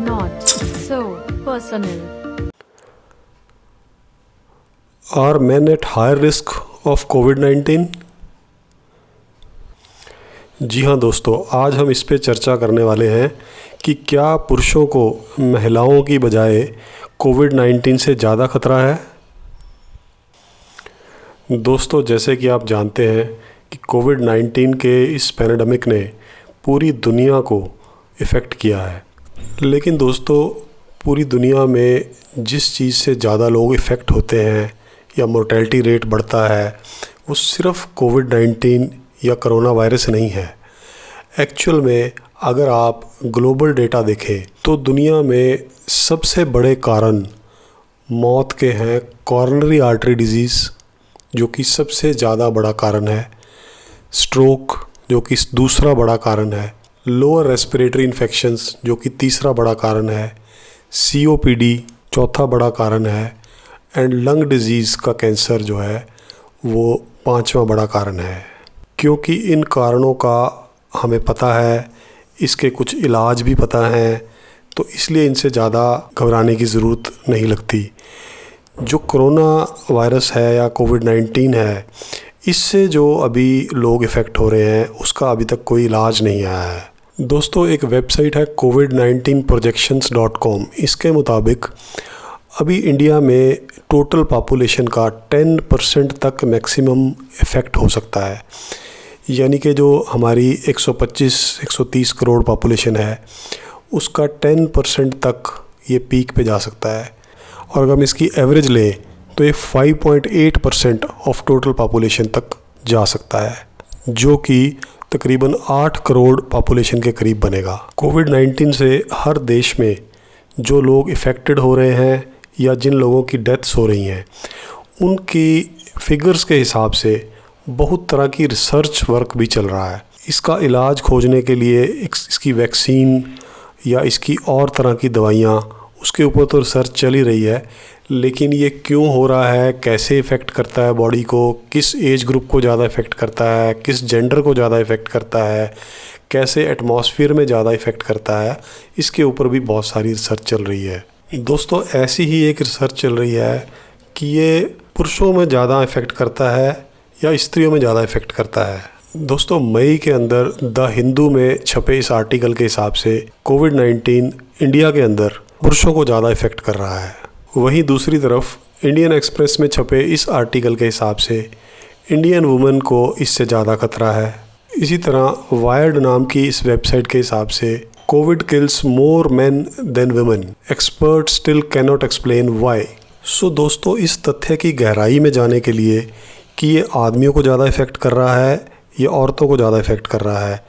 not so personal. Are men at higher risk of COVID-19? जी हाँ दोस्तों, आज हम इस पे चर्चा करने वाले हैं कि क्या पुरुषों को महिलाओं की बजाय कोविड-19 से ज़्यादा खतरा है। दोस्तों, जैसे कि आप जानते हैं कि कोविड-19 के इस पैंडेमिक ने पूरी दुनिया को इफ़ेक्ट किया है, लेकिन दोस्तों पूरी दुनिया में जिस चीज़ से ज़्यादा लोग इफ़ेक्ट होते हैं या मोर्टेलिटी रेट बढ़ता है वो सिर्फ कोविड-19 या कोरोना वायरस नहीं है। एक्चुअल में अगर आप ग्लोबल डेटा देखें तो दुनिया में सबसे बड़े कारण मौत के हैं कॉरोनरी आर्टरी डिजीज़, जो कि सबसे ज़्यादा बड़ा कारण है, स्ट्रोक जो कि दूसरा बड़ा कारण है, लोअर रेस्पिरेटरी इन्फेक्शंस जो कि तीसरा बड़ा कारण है, COPD चौथा बड़ा कारण है, एंड लंग डिजीज़ का कैंसर जो है वो पांचवा बड़ा कारण है। क्योंकि इन कारणों का हमें पता है, इसके कुछ इलाज भी पता हैं, तो इसलिए इनसे ज़्यादा घबराने की ज़रूरत नहीं लगती। जो कोरोना वायरस है या कोविड-19 है, इससे जो अभी लोग इफ़ेक्ट हो रहे हैं उसका अभी तक कोई इलाज नहीं आया है। दोस्तों, एक वेबसाइट है covid19projections.com। इसके मुताबिक अभी इंडिया में टोटल पॉपुलेशन का 10% तक मैक्सिमम इफ़ेक्ट हो सकता है। यानी कि जो हमारी 125-130 करोड़ पॉपुलेशन है उसका 10% तक ये पीक पे जा सकता है, और अगर हम इसकी एवरेज लें तो ये 5.8% ऑफ टोटल पॉपुलेशन तक जा सकता है, जो कि तकरीबन 8 करोड़ पॉपुलेशन के करीब बनेगा। कोविड-19 से हर देश में जो लोग इफ़ेक्टेड हो रहे हैं या जिन लोगों की डेथ्स हो रही हैं उनकी फिगर्स के हिसाब से बहुत तरह की रिसर्च वर्क भी चल रहा है। इसका इलाज खोजने के लिए इसकी वैक्सीन या इसकी और तरह की दवाइयाँ, उसके ऊपर तो रिसर्च चल ही रही है, लेकिन ये क्यों हो रहा है, कैसे इफ़ेक्ट करता है बॉडी को, किस एज ग्रुप को ज़्यादा इफ़ेक्ट करता है, किस जेंडर को ज़्यादा इफ़ेक्ट करता है, कैसे एटमॉस्फेयर में ज़्यादा इफ़ेक्ट करता है, इसके ऊपर भी बहुत सारी रिसर्च चल रही है। दोस्तों, ऐसी ही एक रिसर्च चल रही है कि ये पुरुषों में ज़्यादा इफ़ेक्ट करता है या स्त्रियों में ज़्यादा इफ़ेक्ट करता है। दोस्तों, मई के अंदर द हिंदू में छपे इस आर्टिकल के हिसाब से कोविड-19 इंडिया के अंदर पुरुषों को ज़्यादा इफ़ेक्ट कर रहा है। वहीं दूसरी तरफ इंडियन एक्सप्रेस में छपे इस आर्टिकल के हिसाब से इंडियन वुमेन को इससे ज़्यादा खतरा है। इसी तरह वायर्ड नाम की इस वेबसाइट के हिसाब से Covid kills more man than women, expert still cannot explain why. So दोस्तों, इस तथ्य की गहराई में जाने के लिए कि ये आदमियों को ज़्यादा इफ़ेक्ट कर रहा है या औरतों को ज़्यादा इफ़ेक्ट कर रहा है,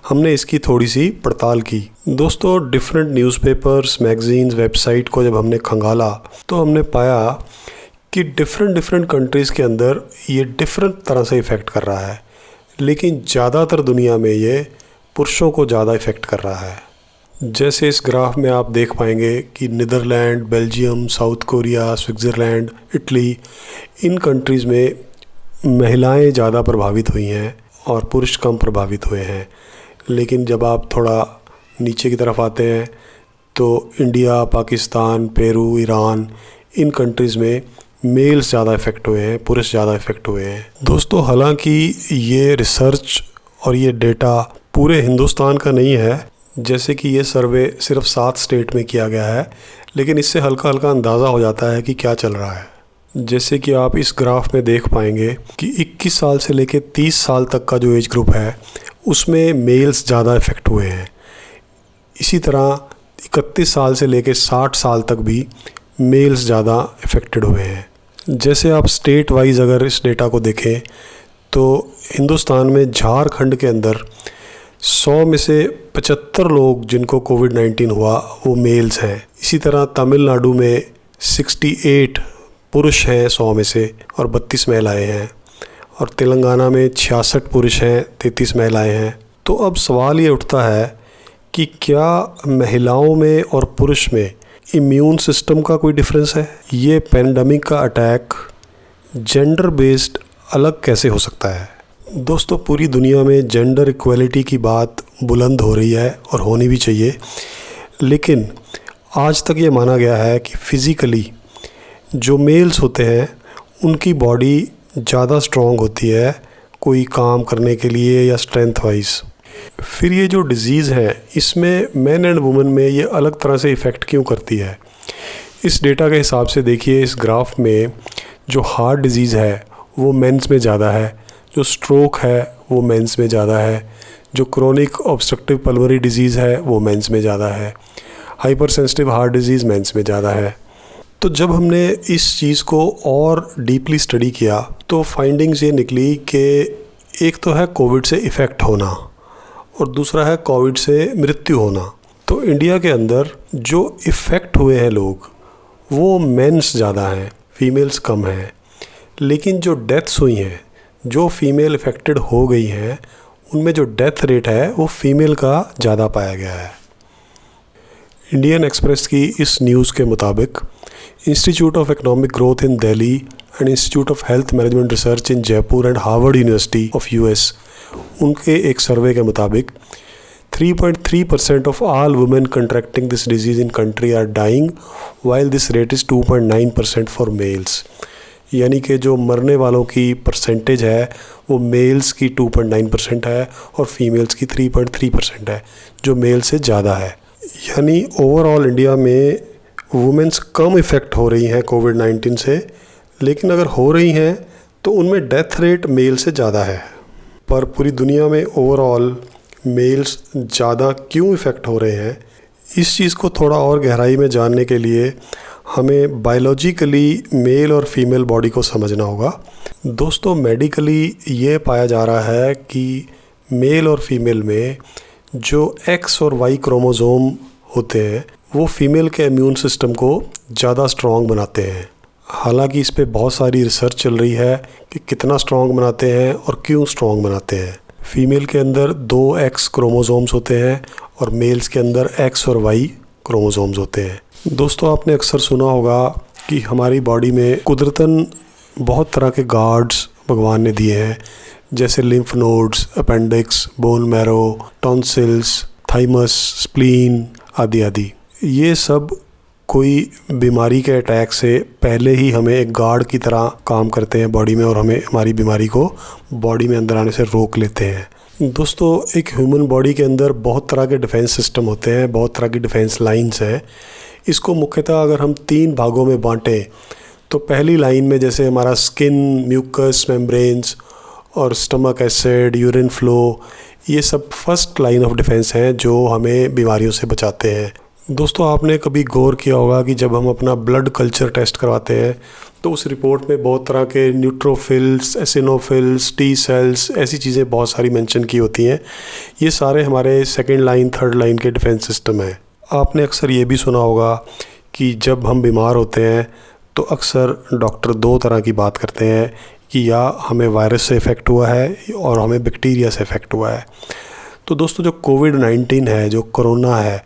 हमने इसकी थोड़ी सी पड़ताल की। दोस्तों, डिफरेंट न्यूज़पेपर्स, मैगज़ीन्स, वेबसाइट को जब हमने खंगाला तो हमने पाया कि डिफरेंट कंट्रीज़ के अंदर ये डिफरेंट तरह से इफ़ेक्ट कर रहा है, लेकिन ज़्यादातर दुनिया में ये पुरुषों को ज़्यादा इफ़ेक्ट कर रहा है। जैसे इस ग्राफ में आप देख पाएंगे कि Netherland, Belgium, South Korea, Switzerland, Italy, इन कंट्रीज़ में महिलाएं ज़्यादा प्रभावित हुई हैं और पुरुष कम प्रभावित हुए हैं। लेकिन जब आप थोड़ा नीचे की तरफ आते हैं तो इंडिया, पाकिस्तान, पेरू, ईरान, इन कंट्रीज़ में मेल्स ज़्यादा इफ़ेक्ट हुए हैं, पुरुष ज़्यादा इफ़ेक्ट हुए हैं। दोस्तों, हालांकि ये रिसर्च और ये डेटा पूरे हिंदुस्तान का नहीं है, जैसे कि ये सर्वे सिर्फ 7 स्टेट में किया गया है, लेकिन इससे हल्का हल्का अंदाज़ा हो जाता है कि क्या चल रहा है। जैसे कि आप इस ग्राफ में देख पाएंगे कि 21 साल से लेकर 30 साल तक का जो एज ग्रुप है उसमें मेल्स ज़्यादा इफ़ेक्ट हुए हैं। इसी तरह 31 साल से लेकर 60 साल तक भी मेल्स ज़्यादा इफ़ेक्टेड हुए हैं। जैसे आप स्टेट वाइज अगर इस डेटा को देखें तो हिंदुस्तान में झारखंड के अंदर 100 में से 75 लोग जिनको कोविड-19 हुआ वो मेल्स हैं। इसी तरह तमिलनाडु में 68 पुरुष हैं 100 में से और 32 महिलाएं हैं, और तेलंगाना में 66 पुरुष हैं, 33 महिलाएं हैं। तो अब सवाल ये उठता है कि क्या महिलाओं में और पुरुष में इम्यून सिस्टम का कोई डिफरेंस है? ये पेंडेमिक का अटैक जेंडर बेस्ड अलग कैसे हो सकता है? दोस्तों, पूरी दुनिया में जेंडर इक्वलिटी की बात बुलंद हो रही है और होनी भी चाहिए, लेकिन आज तक ये माना गया है कि फिज़िकली जो मेल्स होते हैं उनकी बॉडी ज़्यादा स्ट्रॉन्ग होती है कोई काम करने के लिए या स्ट्रेंथ वाइज। फिर ये जो डिज़ीज़ है इसमें मैन एंड वुमेन में ये अलग तरह से इफ़ेक्ट क्यों करती है? इस डेटा के हिसाब से देखिए, इस ग्राफ में जो हार्ट डिज़ीज़ है वो मेंस में ज़्यादा है, जो स्ट्रोक है वो मेंस में ज़्यादा है, जो क्रोनिक ऑब्स्ट्रक्टिव पल्मोनरी डिज़ीज़ है वो मेंस में ज़्यादा है, hypersensitive heart disease mens में ज़्यादा है। तो जब हमने इस चीज़ को और डीपली स्टडी किया तो फाइंडिंग्स ये निकली कि एक तो है कोविड से इफ़ेक्ट होना और दूसरा है कोविड से मृत्यु होना। तो इंडिया के अंदर जो इफ़ेक्ट हुए हैं लोग वो मेंस ज़्यादा हैं, फीमेल्स कम हैं, लेकिन जो डेथ्स हुई हैं, जो फीमेल इफ़ेक्टेड हो गई हैं, उनमें जो डेथ रेट है वो फीमेल का ज़्यादा पाया गया है। इंडियन एक्सप्रेस की इस न्यूज़ के मुताबिक institute of economic growth in Delhi and institute of health management research in Jaipur and Harvard university of US, उनके एक सर्वे के मुताबिक 3.3% of all women contracting this disease in country are dying, while this rate is 2.9% for males। यानी कि जो मरने वालों की परसेंटेज है वो मेल्स की 2.9% है और फीमेल्स की 3.3% है, जो मेल से ज़्यादा है। यानी ओवरऑल इंडिया में वुमेन्स कम इफ़ेक्ट हो रही हैं कोविड-19 से, लेकिन अगर हो रही हैं तो उनमें डेथ रेट मेल से ज़्यादा है। पर पूरी दुनिया में ओवरऑल मेल्स ज़्यादा क्यों इफ़ेक्ट हो रहे हैं, इस चीज़ को थोड़ा और गहराई में जानने के लिए हमें बायोलॉजिकली मेल और फीमेल बॉडी को समझना होगा। दोस्तों, मेडिकली ये पाया जा रहा है कि मेल और फीमेल में जो एक्स और वाई क्रोमोसोम होते हैं वो फीमेल के इम्यून सिस्टम को ज़्यादा स्ट्रॉन्ग बनाते हैं। हालांकि इस पे बहुत सारी रिसर्च चल रही है कि कितना स्ट्रॉन्ग बनाते हैं और क्यों स्ट्रॉन्ग बनाते हैं। फीमेल के अंदर 2 एक्स क्रोमोसोम्स होते हैं और मेल्स के अंदर एक्स और वाई क्रोमोसोम्स होते हैं। दोस्तों, आपने अक्सर सुना होगा कि हमारी बॉडी में कुदरतन बहुत तरह के गार्ड्स भगवान ने दिए हैं, जैसे lymph nodes, appendix, bone marrow, tonsils, thymus, spleen आदि आदि। ये सब कोई बीमारी के अटैक से पहले ही हमें एक गार्ड की तरह काम करते हैं बॉडी में और हमें हमारी बीमारी को बॉडी में अंदर आने से रोक लेते हैं। दोस्तों, एक ह्यूमन बॉडी के अंदर बहुत तरह के डिफेंस सिस्टम होते हैं, बहुत तरह की डिफेंस लाइंस हैं। इसको मुख्यतः अगर हम 3 भागों में बांटें तो पहली लाइन में जैसे हमारा स्किन, म्यूकस मेम्ब्रेन्स और स्टमक एसिड, यूरिन फ्लो, ये सब फर्स्ट लाइन ऑफ डिफेंस हैं जो हमें बीमारियों से बचाते हैं। दोस्तों, आपने कभी गौर किया होगा कि जब हम अपना ब्लड कल्चर टेस्ट करवाते हैं तो उस रिपोर्ट में बहुत तरह के न्यूट्रोफिल्स, एसिनोफिल्स, टी सेल्स, ऐसी चीज़ें बहुत सारी मेंशन की होती हैं। ये सारे हमारे सेकंड लाइन, थर्ड लाइन के डिफेंस सिस्टम हैं। आपने अक्सर ये भी सुना होगा कि जब हम बीमार होते हैं तो अक्सर डॉक्टर 2 तरह की बात करते हैं कि या हमें वायरस से इफ़ेक्ट हुआ है और हमें बैक्टीरिया से इफ़ेक्ट हुआ है। तो दोस्तों, जो कोविड-19 है, जो कोरोना है,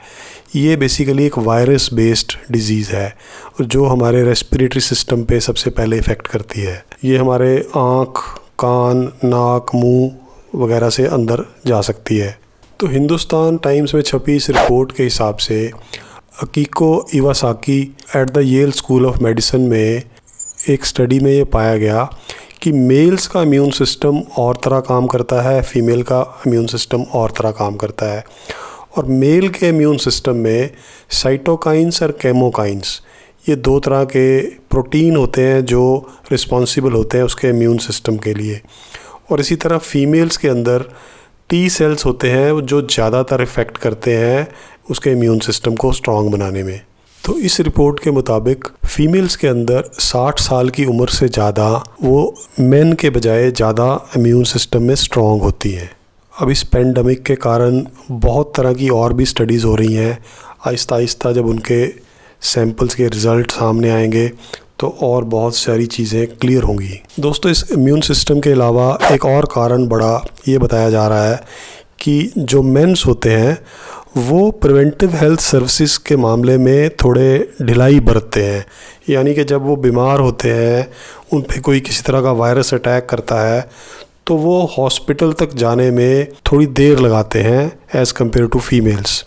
ये बेसिकली एक वायरस बेस्ड डिज़ीज़ है और जो हमारे रेस्पिरेटरी सिस्टम पे सबसे पहले इफ़ेक्ट करती है। ये हमारे आँख, कान, नाक, मुंह वगैरह से अंदर जा सकती है। तो हिंदुस्तान टाइम्स में छपी इस रिपोर्ट के हिसाब से Akiko Iwasaki at the Yale school of medicine में एक स्टडी में ये पाया गया कि मेल्स का इम्यून सिस्टम और तरह काम करता है, फीमेल का इम्यून सिस्टम और तरह काम करता है। और मेल के इम्यून सिस्टम में साइटोकाइंस और केमोकाइंस, ये 2 तरह के प्रोटीन होते हैं जो रिस्पॉन्सिबल होते हैं उसके इम्यून सिस्टम के लिए। और इसी तरह फीमेल्स के अंदर टी सेल्स होते हैं जो ज़्यादातर इफ़ेक्ट करते हैं उसके इम्यून सिस्टम को स्ट्रॉन्ग बनाने में। तो इस रिपोर्ट के मुताबिक फ़ीमेल्स के अंदर 60 साल की उम्र से ज़्यादा वो मेन के बजाय ज़्यादा इम्यून सिस्टम में स्ट्रॉन्ग होती हैं। अब इस पेंडेमिक के कारण बहुत तरह की और भी स्टडीज़ हो रही हैं। आहिस्ता आहिस्ता जब उनके सैंपल्स के रिज़ल्ट सामने आएंगे तो और बहुत सारी चीज़ें क्लियर होंगी। दोस्तों, इस इम्यून सिस्टम के अलावा एक और कारण बड़ा ये बताया जा रहा है कि जो मेंस होते हैं वो प्रिवेंटिव हेल्थ सर्विसेज के मामले में थोड़े ढिलाई बरतते हैं। यानी कि जब वो बीमार होते हैं, उन पे कोई किसी तरह का वायरस अटैक करता है तो वो हॉस्पिटल तक जाने में थोड़ी देर लगाते हैं एज़ कम्पेयर टू फीमेल्स,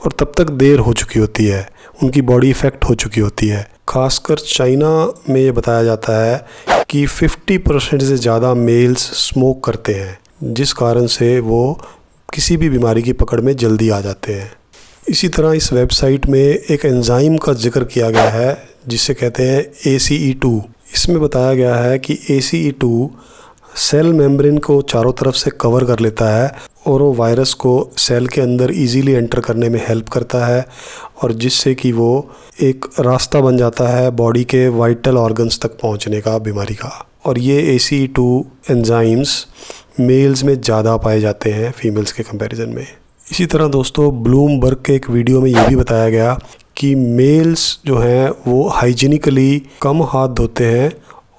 और तब तक देर हो चुकी होती है। उनकी बॉडी इफ़ेक्ट हो चुकी होती है। खासकर चाइना में ये बताया जाता है कि 50% से ज़्यादा मेल्स स्मोक करते हैं, जिस कारण से वो किसी भी बीमारी की पकड़ में जल्दी आ जाते हैं। इसी तरह इस वेबसाइट में एक एंजाइम का जिक्र किया गया है जिसे कहते हैं ACE2। इसमें बताया गया है कि ACE2 सेल मेम्ब्रेन को चारों तरफ से कवर कर लेता है और वो वायरस को सेल के अंदर इजीली एंटर करने में हेल्प करता है, और जिससे कि वो एक रास्ता बन जाता है बॉडी के वाइटल ऑर्गन्स तक पहुंचने का बीमारी का। और ये ACE2 एंजाइम्स मेल्स में ज़्यादा पाए जाते हैं फीमेल्स के कंपैरिजन में। इसी तरह दोस्तों ब्लूमबर्ग के एक वीडियो में ये भी बताया गया कि मेल्स जो हैं वो हाइजीनिकली कम हाथ धोते हैं,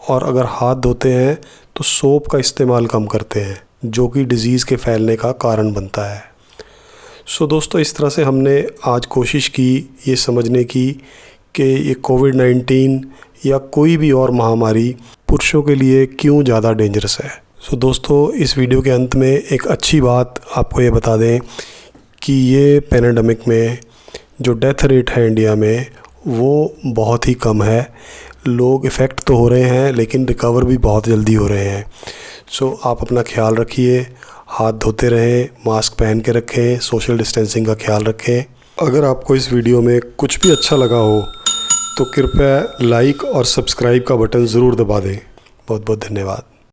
और अगर हाथ धोते हैं तो सोप का इस्तेमाल कम करते हैं, जो कि डिज़ीज़ के फैलने का कारण बनता है। सो दोस्तों, इस तरह से हमने आज कोशिश की ये समझने की कि ये कोविड-19 या कोई भी और महामारी पुरुषों के लिए क्यों ज़्यादा डेंजरस है। सो दोस्तों, इस वीडियो के अंत में एक अच्छी बात आपको ये बता दें कि ये पैंडेमिक में जो डेथ रेट है इंडिया में वो बहुत ही कम है। लोग इफ़ेक्ट तो हो रहे हैं लेकिन रिकवर भी बहुत जल्दी हो रहे हैं। सो आप अपना ख्याल रखिए, हाथ धोते रहें, मास्क पहन के रखें, सोशल डिस्टेंसिंग का ख्याल रखें। अगर आपको इस वीडियो में कुछ भी अच्छा लगा हो तो कृपया लाइक और सब्सक्राइब का बटन ज़रूर दबा दें। बहुत बहुत धन्यवाद।